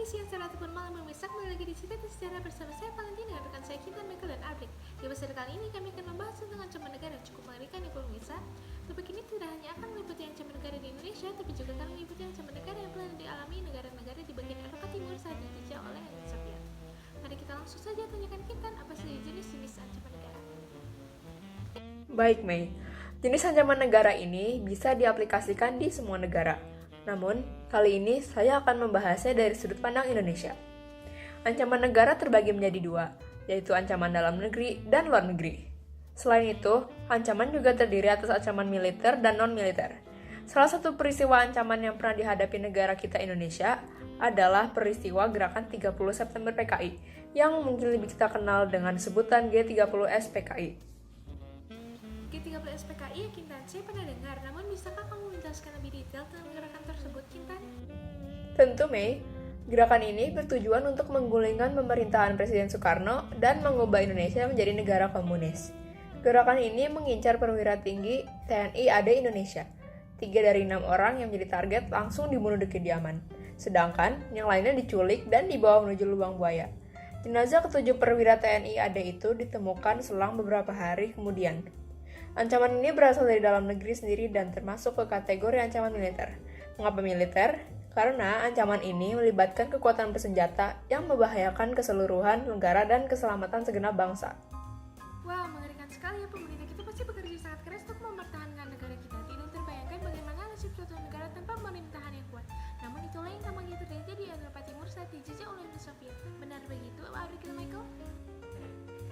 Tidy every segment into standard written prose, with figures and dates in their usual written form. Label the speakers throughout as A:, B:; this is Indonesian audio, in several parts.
A: pagi, siang, sore, ataupun malam pemirsa, kembali lagi di Cerita Sejarah bersama saya Valentina dengan rekan saya Kintan, Michael, dan Abrik. Di episode kali ini kami akan membahas tentang ancaman negara yang cukup mengerikan ya pemirsa. Topik ini tidak hanya akan meliputi ancaman negara di Indonesia, tapi juga akan meliputi ancaman negara yang pernah dialami negara-negara di bagian Eropa Timur saat dijajah oleh Uni Soviet. Mari kita langsung saja tanyakan Kintan apa saja jenis-jenis ancaman negara.
B: Baik, Mei. Jenis ancaman negara ini bisa diaplikasikan di semua negara. Namun, kali ini saya akan membahasnya dari sudut pandang Indonesia. Ancaman negara terbagi menjadi dua, yaitu ancaman dalam negeri dan luar negeri. Selain itu, ancaman juga terdiri atas ancaman militer dan non-militer. Salah satu peristiwa ancaman yang pernah dihadapi negara kita Indonesia adalah peristiwa Gerakan 30 September PKI, yang mungkin lebih kita kenal dengan sebutan G30S PKI.
A: G30S PKI ya Kintan, saya pernah dengar, namun bisakah kamu menjelaskan lebih detail tentang gerakan tersebut Kintan?
B: Tentu, Mei. Gerakan ini bertujuan untuk menggulingkan pemerintahan Presiden Soekarno dan mengubah Indonesia menjadi negara komunis. Gerakan ini mengincar perwira tinggi TNI AD Indonesia. 3 dari 6 orang yang menjadi target langsung dibunuh di kediaman. Sedangkan yang lainnya diculik dan dibawa menuju lubang buaya. Jenazah ketujuh perwira TNI AD itu ditemukan selang beberapa hari kemudian. Ancaman ini berasal dari dalam negeri sendiri dan termasuk ke kategori ancaman militer. Mengapa militer? Karena ancaman ini melibatkan kekuatan bersenjata yang membahayakan keseluruhan negara dan keselamatan segenap bangsa.
A: Wah, mengerikan sekali ya, pemerintah kita pasti bekerja sangat keras untuk mempertahankan negara kita. Tidak terbayangkan bagaimana nasib suatu negara tanpa pemerintahan yang kuat. Namun itulah yang tampaknya terjadi di Eropa Timur saat dijajah oleh Uni Soviet. Benar begitu, Abrik dan Michael?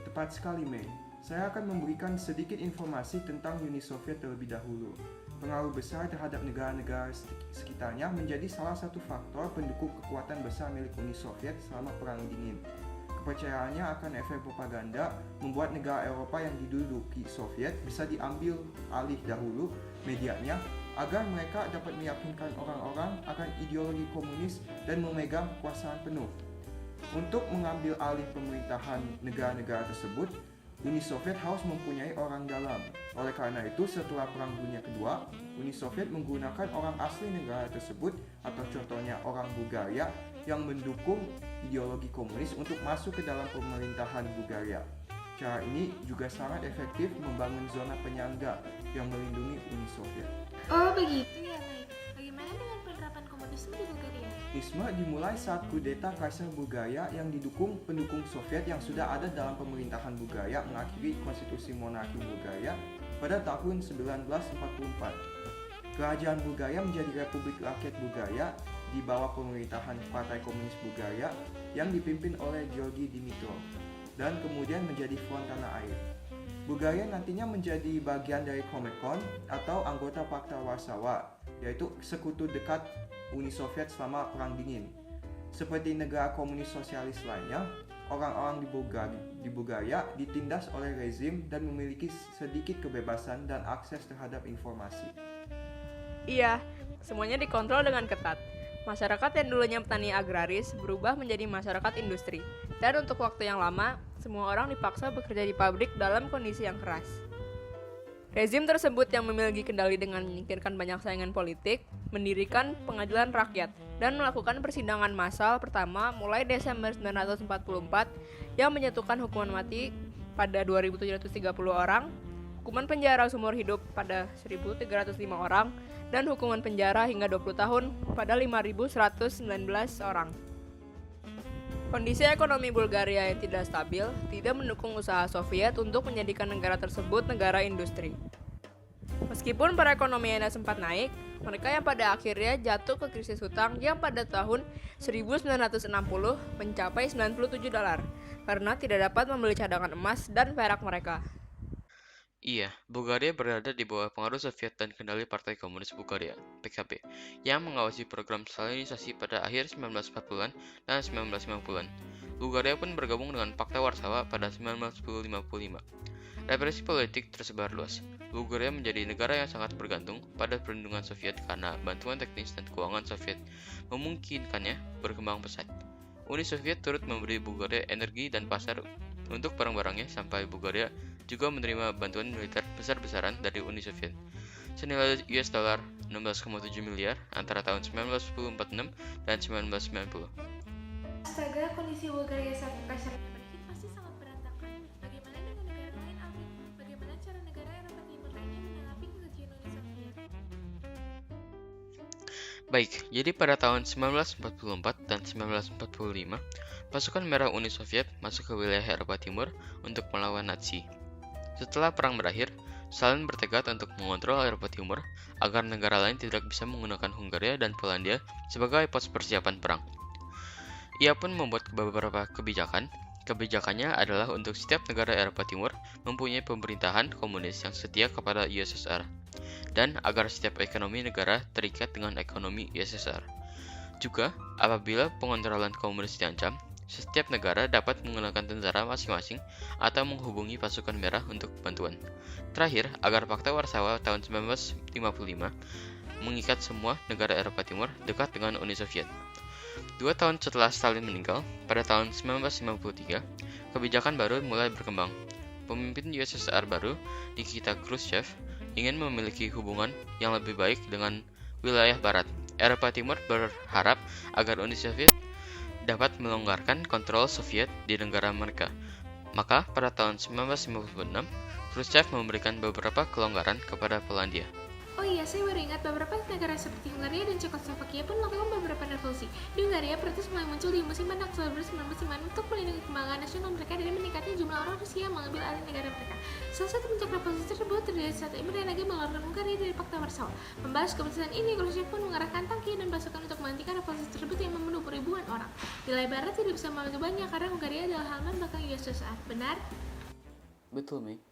C: Tepat sekali, Mei. Saya akan memberikan sedikit informasi tentang Uni Soviet terlebih dahulu. Pengaruh besar terhadap negara-negara sekitarnya menjadi salah satu faktor pendukung kekuatan besar milik Uni Soviet selama Perang Dingin. Kepercayaannya akan efek propaganda membuat negara Eropa yang diduduki Soviet bisa diambil alih dahulu medianya agar mereka dapat meyakinkan orang-orang akan ideologi komunis dan memegang kekuasaan penuh. Untuk mengambil alih pemerintahan negara-negara tersebut, Uni Soviet harus mempunyai orang dalam. Oleh karena itu, setelah Perang Dunia Kedua, Uni Soviet menggunakan orang asli negara tersebut, atau contohnya orang Bulgaria, yang mendukung ideologi komunis untuk masuk ke dalam pemerintahan Bulgaria. Cara ini juga sangat efektif membangun zona penyangga yang melindungi Uni Soviet.
A: Oh begitu ya, Mike. Bagaimana dengan penerapan komunisme di Bulgaria?
C: Komunisme dimulai saat kudeta Kaisar Bulgaria yang didukung pendukung Soviet yang sudah ada dalam pemerintahan Bulgaria mengakhiri konstitusi monarki Bulgaria pada tahun 1944. Kerajaan Bulgaria menjadi Republik Rakyat Bulgaria di bawah pemerintahan Partai Komunis Bulgaria yang dipimpin oleh Georgi Dimitrov dan kemudian menjadi Front Tanah Air. Bulgaria nantinya menjadi bagian dari Comecon atau anggota Pakta Warsawa, yaitu sekutu dekat Uni Soviet selama Perang Dingin. Seperti negara komunis sosialis lainnya, orang-orang di Bulgaria ditindas oleh rezim dan memiliki sedikit kebebasan dan akses terhadap informasi.
B: Iya, semuanya dikontrol dengan ketat. Masyarakat yang dulunya petani agraris berubah menjadi masyarakat industri. Dan untuk waktu yang lama, semua orang dipaksa bekerja di pabrik dalam kondisi yang keras. Rezim tersebut yang memiliki kendali dengan menyingkirkan banyak saingan politik, mendirikan pengadilan rakyat, dan melakukan persidangan massal pertama mulai Desember 1944 yang menjatuhkan hukuman mati pada 2.730 orang, hukuman penjara seumur hidup pada 1.305 orang, dan hukuman penjara hingga 20 tahun pada 5.119 orang. Kondisi ekonomi Bulgaria yang tidak stabil tidak mendukung usaha Soviet untuk menjadikan negara tersebut negara industri. Meskipun perekonomiannya sempat naik, mereka yang pada akhirnya jatuh ke krisis hutang yang pada tahun 1960 mencapai $97 karena tidak dapat membeli cadangan emas dan perak mereka.
D: Iya, Bulgaria berada di bawah pengaruh Soviet dan kendali Partai Komunis Bulgaria, PKB, yang mengawasi program stalinisasi pada akhir 1940-an dan 1950-an. Bulgaria pun bergabung dengan Pakta Warsawa pada 1955. Represi politik tersebar luas. Bulgaria menjadi negara yang sangat bergantung pada perlindungan Soviet karena bantuan teknis dan keuangan Soviet memungkinkannya berkembang pesat. Uni Soviet turut memberi Bulgaria energi dan pasar untuk barang-barangnya sampai Bulgaria juga menerima bantuan militer besar-besaran dari Uni Soviet senilai US dollar 16,7 miliar antara tahun 1946 dan 1990.
A: Astaga, kondisi Bulgaria saat perkasyarnya berakhir pasti sangat berantakan. Bagaimana dengan negara lain, Alvin? Bagaimana cara negara Eropa Timur lainnya menanggapi kekejian Uni Soviet?
D: Baik, jadi pada tahun 1944 dan 1945, pasukan merah Uni Soviet masuk ke wilayah Eropa Timur untuk melawan Nazi. Setelah perang berakhir, Stalin bertekad untuk mengontrol Eropa Timur agar negara lain tidak bisa menggunakan Hungaria dan Polandia sebagai pos persiapan perang. Ia pun membuat beberapa kebijakan. Kebijakannya adalah untuk setiap negara Eropa Timur mempunyai pemerintahan komunis yang setia kepada USSR, dan agar setiap ekonomi negara terikat dengan ekonomi USSR. Juga, apabila pengontrolan komunis diancam, setiap negara dapat menggunakan tentara masing-masing atau menghubungi pasukan merah untuk bantuan. Terakhir, agar Fakta Warsawa tahun 1955 mengikat semua negara Eropa Timur dekat dengan Uni Soviet. 2 tahun setelah Stalin meninggal, pada tahun 1953, kebijakan baru mulai berkembang. Pemimpin USSR baru, Nikita Khrushchev, ingin memiliki hubungan yang lebih baik dengan wilayah barat. Eropa Timur berharap agar Uni Soviet dapat melonggarkan kontrol Soviet di negara mereka. Maka, pada tahun 1956, Khrushchev memberikan beberapa kelonggaran kepada Polandia.
A: Oh iya, saya baru ingat beberapa negara seperti Hungaria dan Cekoslovakia pun melakukan beberapa revolusi. Di Hungaria, protes mulai muncul di musim panas Oktober 1945 untuk melindungi kebanggaan nasional mereka dari meningkatnya jumlah orang Rusia yang mengambil alih negara mereka. Salah satu puncak revolusi tersebut terjadi saat Imre Nagy mengeluarkan Hungaria dari Fakta Warsawa. Membalas keputusan ini, Khrushchev pun mengerahkan tangki dan pasukan untuk menghentikan revolusi tersebut yang membunuh ribuan orang. Wilayah barat tidak bisa membantu banyak karena Hungaria adalah halaman belakang USSR. Benar?
D: Betul, Mei.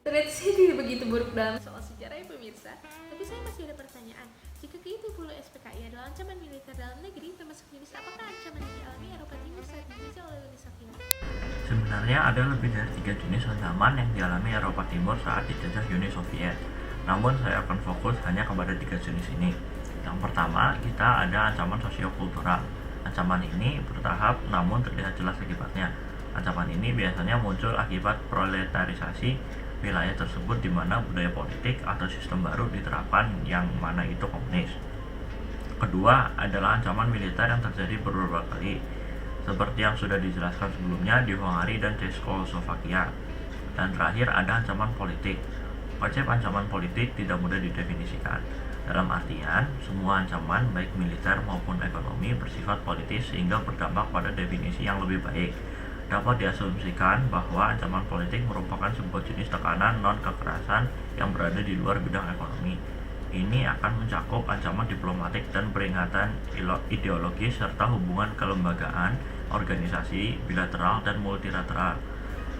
A: Ternyata saya tidak begitu buruk dalam soal sejarah ya pemirsa. Tapi saya masih ada pertanyaan. Jika G20 SPKI adalah ancaman militer dalam negeri, termasuk jenis apakah ancaman yang dialami Eropa Timur saat dijajah oleh Uni Soviet?
E: Sebenarnya ada lebih dari 3 jenis ancaman yang dialami Eropa Timur saat dijajah Uni Soviet. Namun saya akan fokus hanya kepada 3 jenis ini. Yang pertama, kita ada ancaman sosiokultural. Ancaman ini bertahap namun terlihat jelas akibatnya. Ancaman ini biasanya muncul akibat proletarisasi wilayah tersebut di mana budaya politik atau sistem baru diterapkan yang mana itu komunis. Kedua adalah ancaman militer yang terjadi beberapa kali, seperti yang sudah dijelaskan sebelumnya di Hungaria dan Cekoslovakia. Dan terakhir ada ancaman politik. Konsep ancaman politik tidak mudah didefinisikan. Dalam artian, semua ancaman baik militer maupun ekonomi bersifat politis sehingga berdampak pada definisi yang lebih baik. Dapat diasumsikan bahwa ancaman politik merupakan sebuah jenis tekanan non-kekerasan yang berada di luar bidang ekonomi. Ini akan mencakup ancaman diplomatik dan peringatan ideologis serta hubungan kelembagaan, organisasi, bilateral, dan multilateral.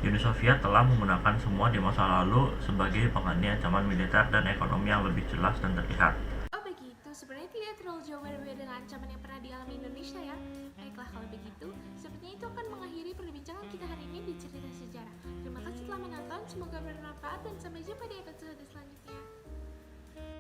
E: Uni Soviet telah menggunakan semua di masa lalu sebagai pengganti ancaman militer dan ekonomi yang lebih jelas dan terlihat.
A: Oh begitu, sebenarnya tidak terlalu jauh berbeda dengan ancaman yang pernah dialami Indonesia ya. Baiklah kalau begitu, sepertinya itu akan mengakhiri perbincangan kita hari ini di Cerita Sejarah. Terima kasih telah menonton, semoga bermanfaat dan sampai jumpa di episode